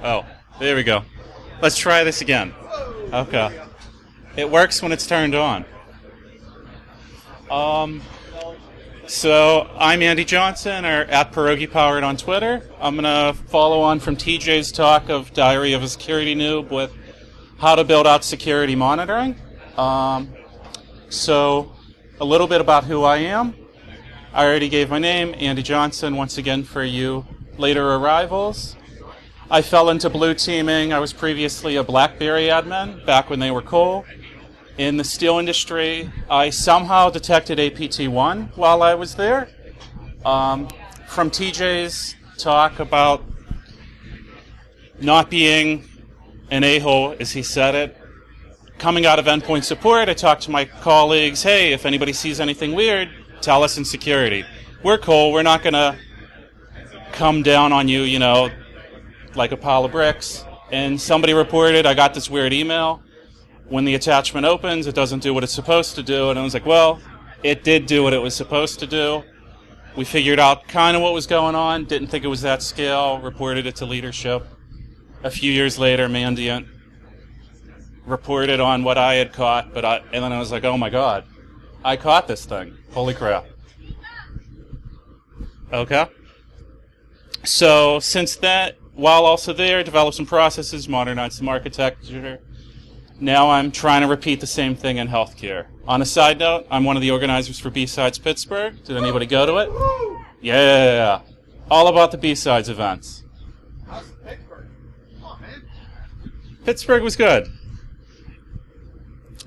Oh, there we go. Let's try this again. Okay. It works when it's turned on. So I'm Andy Johnson, or at Pierogi Powered on Twitter. I'm going to follow on from TJ's talk of Diary of a Security Noob with how to build out security monitoring. So a little bit about who I am. I already gave my name, Andy Johnson, once again for you later arrivals. I fell into blue teaming. I was previously a BlackBerry admin back when they were cool. In the steel industry, I somehow detected APT1 while I was there. From TJ's talk about not being an a-hole, as he said it, coming out of endpoint support, I talked to my colleagues, hey, if anybody sees anything weird, tell us in security. We're cool. We're not going to come down on you, like a pile of bricks. And somebody reported, I got this weird email. When the attachment opens, it doesn't do what it's supposed to do. And I was like, well, it did do what it was supposed to do. We figured out kind of what was going on. Didn't think it was that scale. Reported it to leadership. A few years later, Mandiant reported on what I had caught. And then I was like, oh my God, I caught this thing. Holy crap. Okay. So since that, while also there, developed some processes, modernized some architecture. Now I'm trying to repeat the same thing in healthcare. On a side note, I'm one of the organizers for BSides Pittsburgh. Did anybody go to it? Yeah. All about the BSides events. How's Pittsburgh? Come on, man. Pittsburgh was good.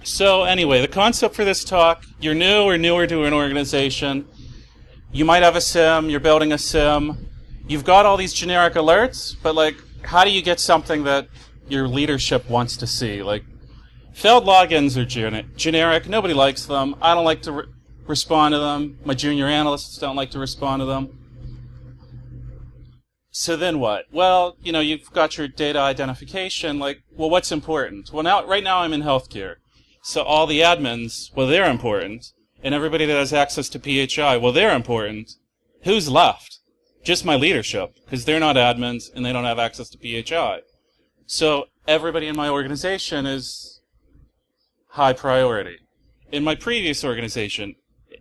So anyway, the concept for this talk, you're new or newer to an organization. You might have a SIM, you're building a SIM. You've got all these generic alerts, but how do you get something that your leadership wants to see? Failed logins are generic. Nobody likes them. I don't like to respond to them. My junior analysts don't like to respond to them. So then what? Well, you've got your data identification. What's important? Well, right now I'm in healthcare. So all the admins, well, they're important. And everybody that has access to PHI, well, they're important. Who's left? Just my leadership, because they're not admins and they don't have access to PHI. So everybody in my organization is high priority. In my previous organization,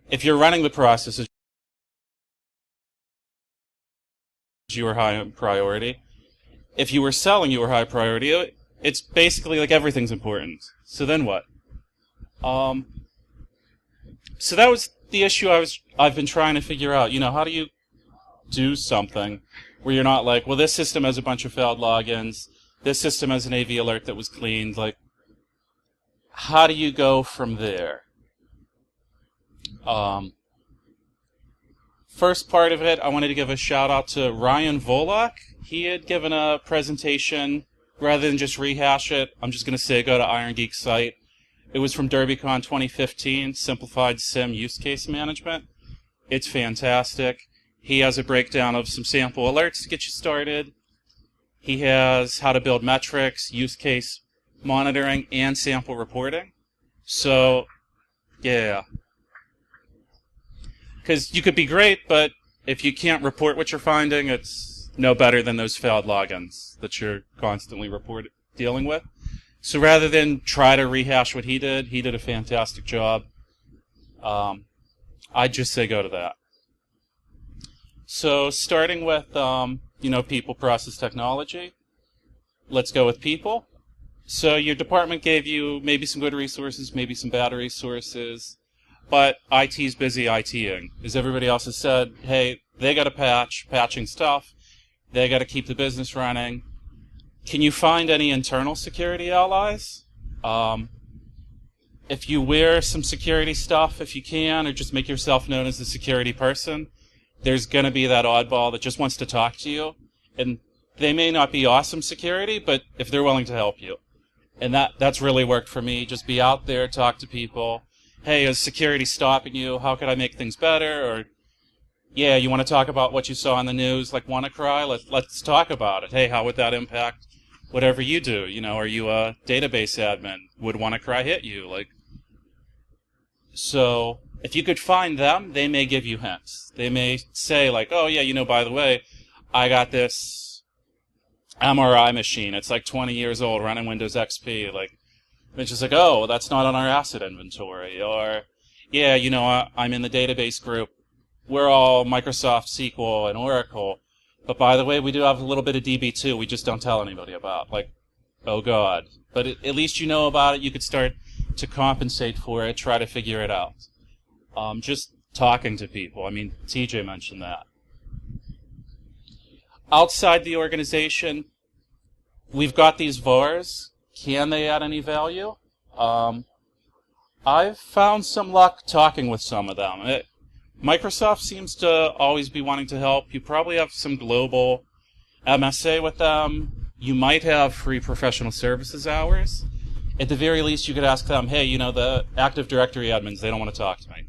if you're running the processes, you were high priority. If you were selling, you were high priority. It's basically everything's important. So then what? So that was the issue I've been trying to figure out. How do you do something where you're not well, this system has a bunch of failed logins, this system has an AV alert that was cleaned. How do you go from there? First part of it, I wanted to give a shout out to Ryan Volok. He had given a presentation. Rather than just rehash it, I'm just going to say go to Iron Geek's site. It was from DerbyCon 2015, Simplified SIM Use Case Management. It's fantastic. He has a breakdown of some sample alerts to get you started. He has how to build metrics, use case monitoring, and sample reporting. So, yeah. Because you could be great, but if you can't report what you're finding, it's no better than those failed logins that you're constantly dealing with. So rather than try to rehash what he did a fantastic job. I'd just say go to that. So starting with, people, process, technology. Let's go with people. So your department gave you maybe some good resources, maybe some bad resources, but IT's busy ITing. As everybody else has said, hey, they got to patching stuff. They got to keep the business running. Can you find any internal security allies? If you wear some security stuff, if you can, or just make yourself known as the security person, there's going to be that oddball that just wants to talk to you. And they may not be awesome security, but if they're willing to help you. And that's really worked for me. Just be out there, talk to people. Hey, is security stopping you? How could I make things better? Or, yeah, you want to talk about what you saw on the news, want to cry? Let's talk about it. Hey, how would that impact whatever you do? Are you a database admin? Would WannaCry hit you? So if you could find them, they may give you hints. They may say oh yeah, by the way, I got this MRI machine. It's like 20 years old, running Windows XP. Like, it's just like, oh, well, that's not on our asset inventory. Or, yeah, I'm in the database group. We're all Microsoft SQL and Oracle. But by the way, we do have a little bit of DB2 we just don't tell anybody about. Like, oh, God. But at least you know about it. You could start to compensate for it, try to figure it out. Just talking to people. I mean, TJ mentioned that. Outside the organization, we've got these VARs. Can they add any value? I've found some luck talking with some of them. Microsoft seems to always be wanting to help. You probably have some global MSA with them. You might have free professional services hours. At the very least, you could ask them, hey, the Active Directory admins, they don't want to talk to me.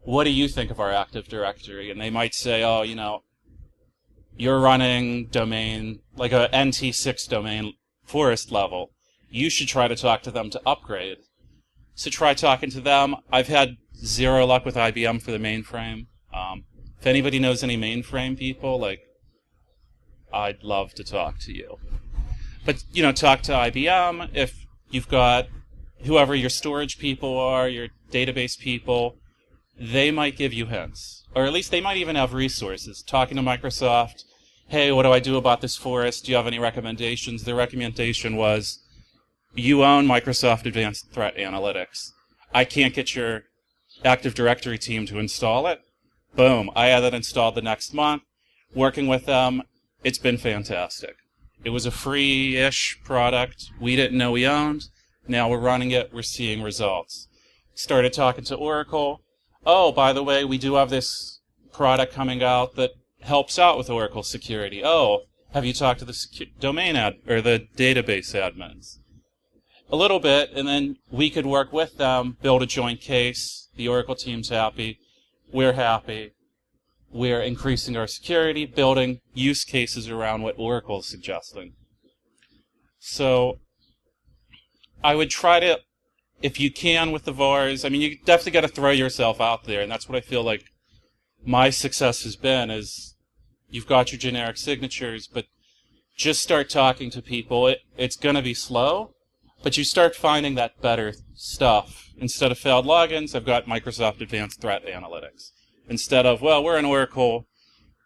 What do you think of our Active Directory? And they might say, oh, you're running domain, like a NT6 domain forest level. You should try to talk to them to upgrade. So try talking to them. I've had zero luck with IBM for the mainframe. If anybody knows any mainframe people, I'd love to talk to you. But, talk to IBM. If you've got whoever your storage people are, your database people, they might give you hints. Or at least they might even have resources. Talking to Microsoft, hey, what do I do about this forest? Do you have any recommendations? Their recommendation was, you own Microsoft Advanced Threat Analytics. I can't get your Active Directory team to install it. Boom. I had it installed the next month. Working with them, it's been fantastic. It was a free-ish product we didn't know we owned. Now we're running it. We're seeing results. Started talking to Oracle. Oh, by the way, we do have this product coming out that helps out with Oracle security. Oh, have you talked to the domain or the database admins? A little bit, and then we could work with them, build a joint case. The Oracle team's happy. We're happy. We're increasing our security, building use cases around what Oracle's suggesting. So I would try to, if you can with the VARs, you definitely got to throw yourself out there, and that's what I feel like my success has been, is you've got your generic signatures, but just start talking to people. It's going to be slow, but you start finding that better stuff. Instead of failed logins, I've got Microsoft Advanced Threat Analytics. Instead of, well, we're an Oracle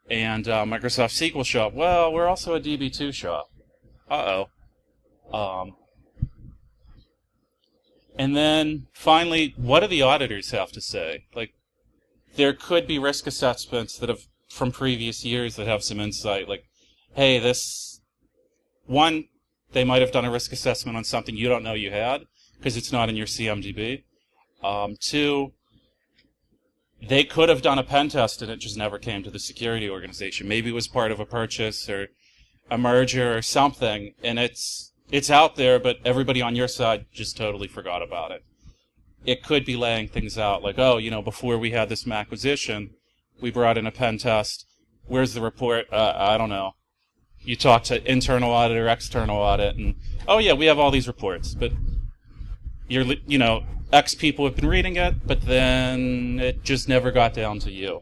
and Microsoft SQL shop. Well, we're also a DB2 shop. And then, finally, what do the auditors have to say? There could be risk assessments that have, from previous years, that have some insight. Hey, they might have done a risk assessment on something you don't know you had, because it's not in your CMDB. 2, they could have done a pen test and it just never came to the security organization. Maybe it was part of a purchase or a merger or something, and it's out there, but everybody on your side just totally forgot about it. It could be laying things out before we had this acquisition, we brought in a pen test. Where's the report? I don't know. You talk to internal audit or external audit, and, oh yeah, we have all these reports, but X people have been reading it, but then it just never got down to you.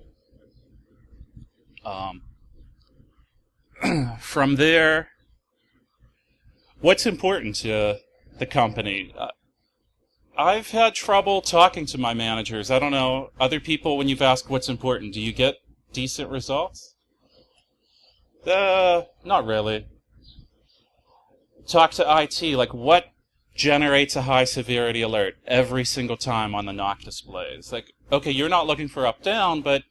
From there, what's important to the company? I've had trouble talking to my managers. I don't know, other people, when you've asked what's important, do you get decent results? Not really. Talk to IT, what generates a high severity alert every single time on the knock displays? Okay, you're not looking for up-down, but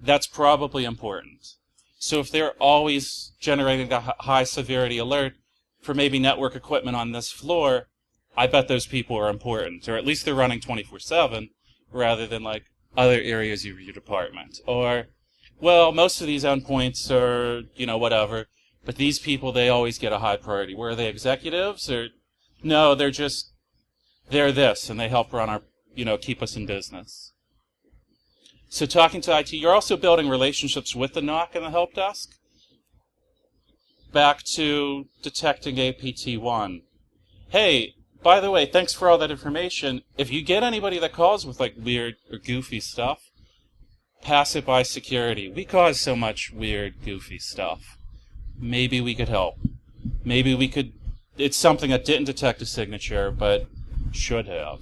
that's probably important. So if they're always generating a high severity alert for maybe network equipment on this floor, I bet those people are important, or at least they're running 24/7 rather than other areas of your department. Or, well, most of these endpoints are, whatever, but these people, they always get a high priority. Were they executives? Or no, they're this, and they help run our, keep us in business. So talking to IT, you're also building relationships with the NOC and the help desk. Back to detecting APT1. Hey, by the way, thanks for all that information. If you get anybody that calls with weird or goofy stuff, pass it by security. We cause so much weird, goofy stuff. maybe we could help. Maybe we could, it's something that didn't detect a signature, but should have.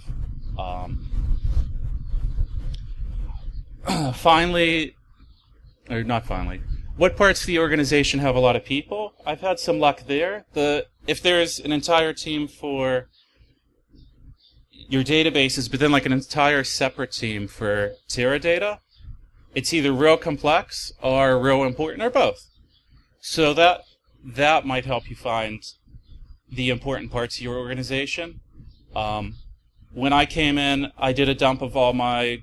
Finally, or not finally, what parts of the organization have a lot of people? I've had some luck there. If there's an entire team for your databases, but then like an entire separate team for Teradata, it's either real complex or real important or both. So that might help you find the important parts of your organization. When I came in, I did a dump of all my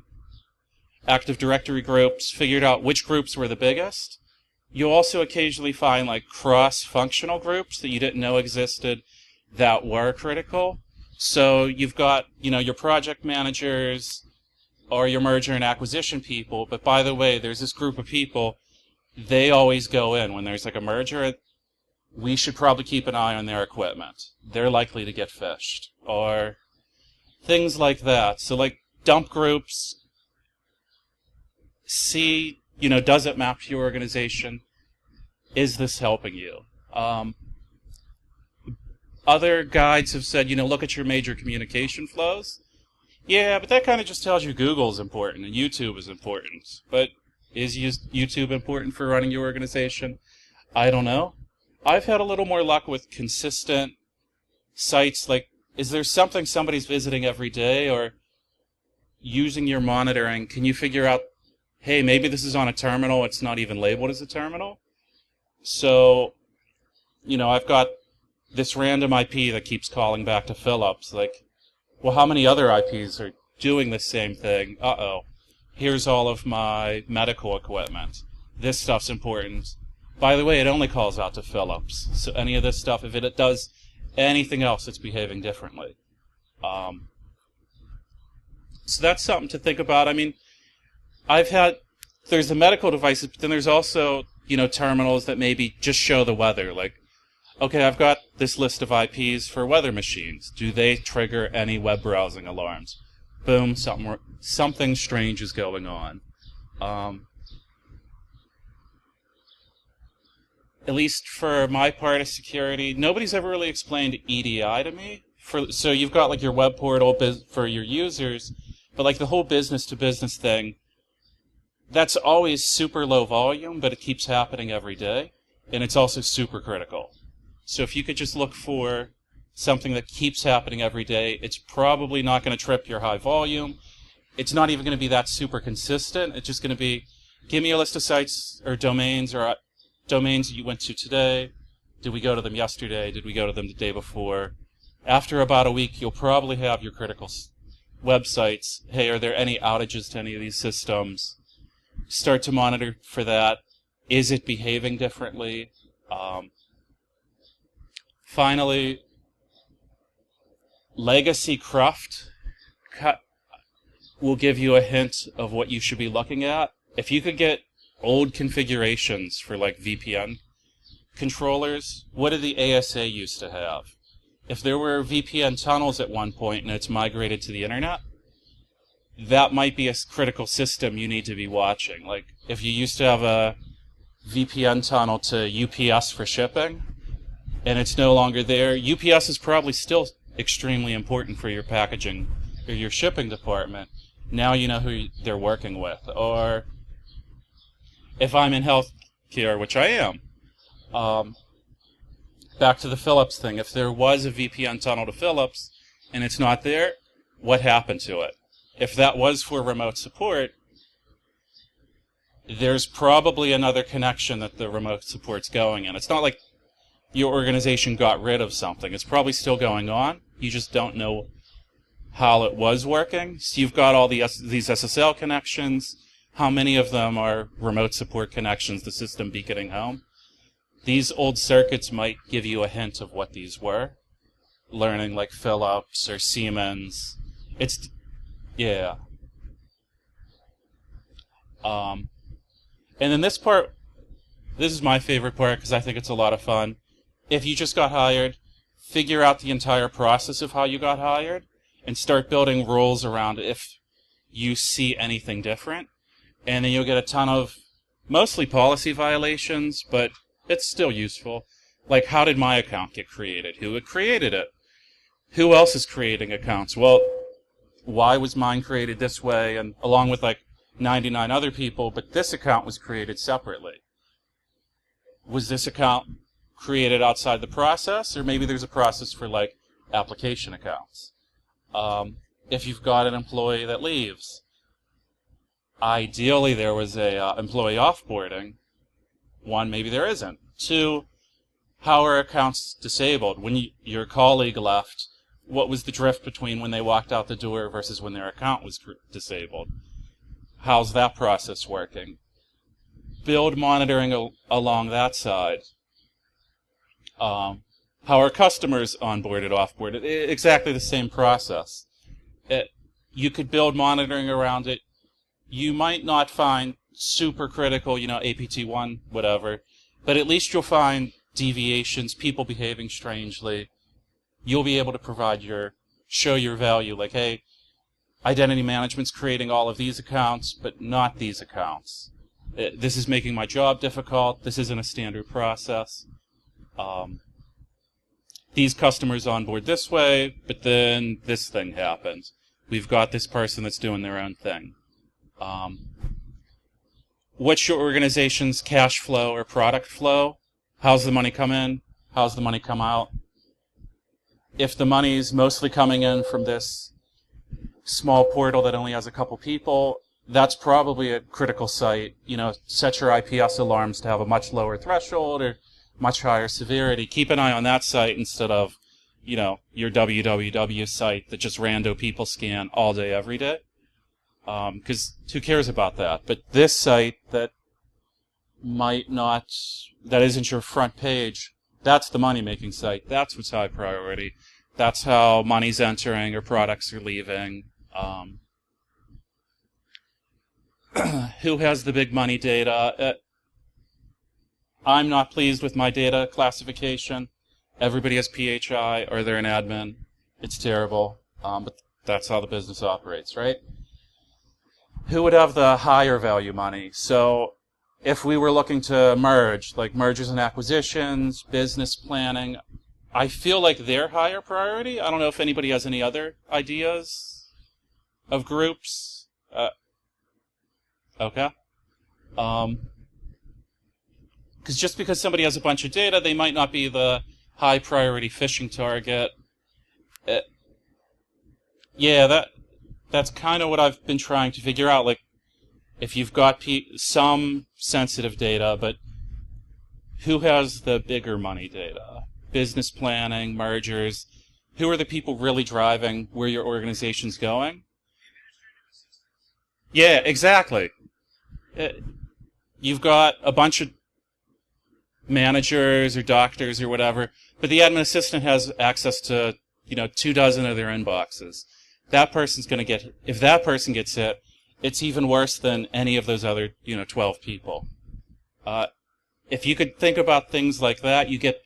Active Directory groups, figured out which groups were the biggest. You'll also occasionally find like cross-functional groups that you didn't know existed that were critical. So you've got, your project managers or your merger and acquisition people, but by the way, there's this group of people, they always go in when there's like a merger. We should probably keep an eye on their equipment. They're likely to get phished. Or things like that. So like dump groups, see, does it map to your organization? Is this helping you? Other guides have said, look at your major communication flows. Yeah, but that kind of just tells you Google's important and YouTube is important. But is YouTube important for running your organization? I don't know. I've had a little more luck with consistent sites. Like, is there something somebody's visiting every day? Or using your monitoring, can you figure out, hey, maybe this is on a terminal, it's not even labeled as a terminal? So, I've got this random IP that keeps calling back to Philips. Like, well, how many other IPs are doing the same thing? Uh-oh. Here's all of my medical equipment. This stuff's important. By the way, it only calls out to Philips. So any of this stuff, if it does anything else, it's behaving differently. So that's something to think about. I mean, there's the medical devices, but then there's also, terminals that maybe just show the weather. Like, okay, I've got this list of IPs for weather machines. Do they trigger any web browsing alarms? Boom, something strange is going on. At least for my part of security, nobody's ever really explained EDI to me. So you've got like your web portal for your users, but like the whole business-to-business thing, that's always super low volume, but it keeps happening every day, and it's also super critical. So if you could just look for something that keeps happening every day, it's probably not going to trip your high volume. It's not even going to be that super consistent. It's just going to be, give me a list of sites or domains that you went to today. Did we go to them yesterday? Did we go to them the day before? After about a week, you'll probably have your critical websites. Hey, are there any outages to any of these systems? Start to monitor for that. Is it behaving differently? Finally, legacy cruft will give you a hint of what you should be looking at. If you could get old configurations for like VPN controllers, what did the ASA used to have? If there were VPN tunnels at one point and it's migrated to the internet, that might be a critical system you need to be watching. Like, if you used to have a VPN tunnel to UPS for shipping, and it's no longer there, UPS is probably still extremely important for your packaging or your shipping department. Now you know who they're working with. Or if I'm in healthcare, which I am, back to the Philips thing. If there was a VPN tunnel to Philips and it's not there, what happened to it? If that was for remote support, there's probably another connection that the remote support's going in. It's not like your organization got rid of something. It's probably still going on. You just don't know how it was working. So you've got all these SSL connections. How many of them are remote support connections, the system beaconing home? These old circuits might give you a hint of what these were. Learning like Philips or Siemens. Yeah. And then this part, this is my favorite part because I think it's a lot of fun. If you just got hired, figure out the entire process of how you got hired and start building rules around if you see anything different. And then you'll get a ton of mostly policy violations, but it's still useful. Like, how did my account get created? Who had created it? Who else is creating accounts? Well, why was mine created this way, and along with like 99 other people, but this account was created separately? Was this account created outside the process, or maybe there's a process for like application accounts? If you've got an employee that leaves, ideally there was a employee offboarding. One, maybe there isn't. Two, how are accounts disabled? When your colleague left, what was the drift between when they walked out the door versus when their account was disabled? How's that process working? Build monitoring along that side. How are customers onboarded, offboarded? Exactly the same process. You could build monitoring around it. You might not find super critical, APT1, whatever, but at least you'll find deviations, people behaving strangely. You'll be able to show your value, like, hey, identity management's creating all of these accounts, but not these accounts. This is making my job difficult. This isn't a standard process. These customers onboard this way, but then this thing happened. We've got this person that's doing their own thing. What's your organization's cash flow or product flow? How's the money come in? How's the money come out? If the money's mostly coming in from this small portal that only has a couple people, that's probably a critical site. Set your IPS alarms to have a much lower threshold or much higher severity. Keep an eye on that site instead of, your www site that just rando people scan all day, every day. Because who cares about that? But this site that isn't your front page, that's the money-making site. That's what's high priority. That's how money's entering or products are leaving. Who has the big money data? I'm not pleased with my data classification. Everybody has PHI or they're an admin. It's terrible, but that's how the business operates, right? Who would have the higher value money? So if we were looking to merge, like mergers and acquisitions, business planning, I feel like they're higher priority. I don't know if anybody has any other ideas of groups. Okay. Because just because somebody has a bunch of data, they might not be the high priority phishing target. That's kind of what I've been trying to figure out. Like, if you've got some sensitive data, but who has the bigger money data? Business planning, mergers. Who are the people really driving where your organization's going? Yeah, exactly. You've got a bunch of managers or doctors or whatever, but the admin assistant has access to 24 of their inboxes. That person's going to get, if that person gets hit, it's even worse than any of those other 12 people. If you could think about things like that, you get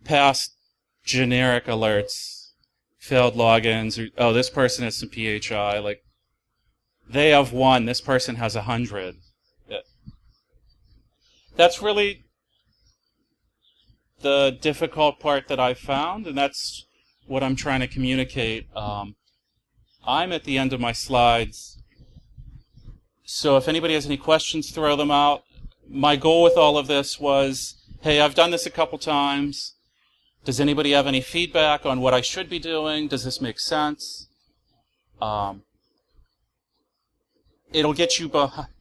past generic alerts, failed logins, or, oh, this person has some PHI, like, they have 1, this person has 100. That's really the difficult part that I've found, and that's what I'm trying to communicate. I'm at the end of my slides, so if anybody has any questions, throw them out. My goal with all of this was, hey, I've done this a couple times. Does anybody have any feedback on what I should be doing? Does this make sense? It'll get you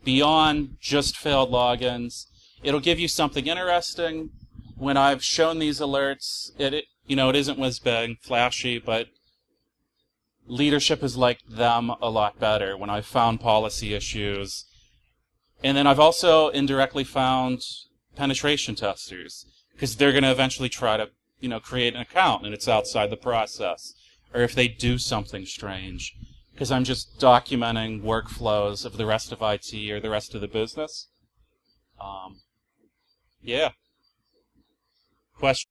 beyond just failed logins. It'll give you something interesting. When I've shown these alerts, it isn't whiz-bang, flashy, but leadership has liked them a lot better when I've found policy issues. And then I've also indirectly found penetration testers, because they're going to eventually try to, create an account and it's outside the process. Or if they do something strange, because I'm just documenting workflows of the rest of IT or the rest of the business. Yeah. Question?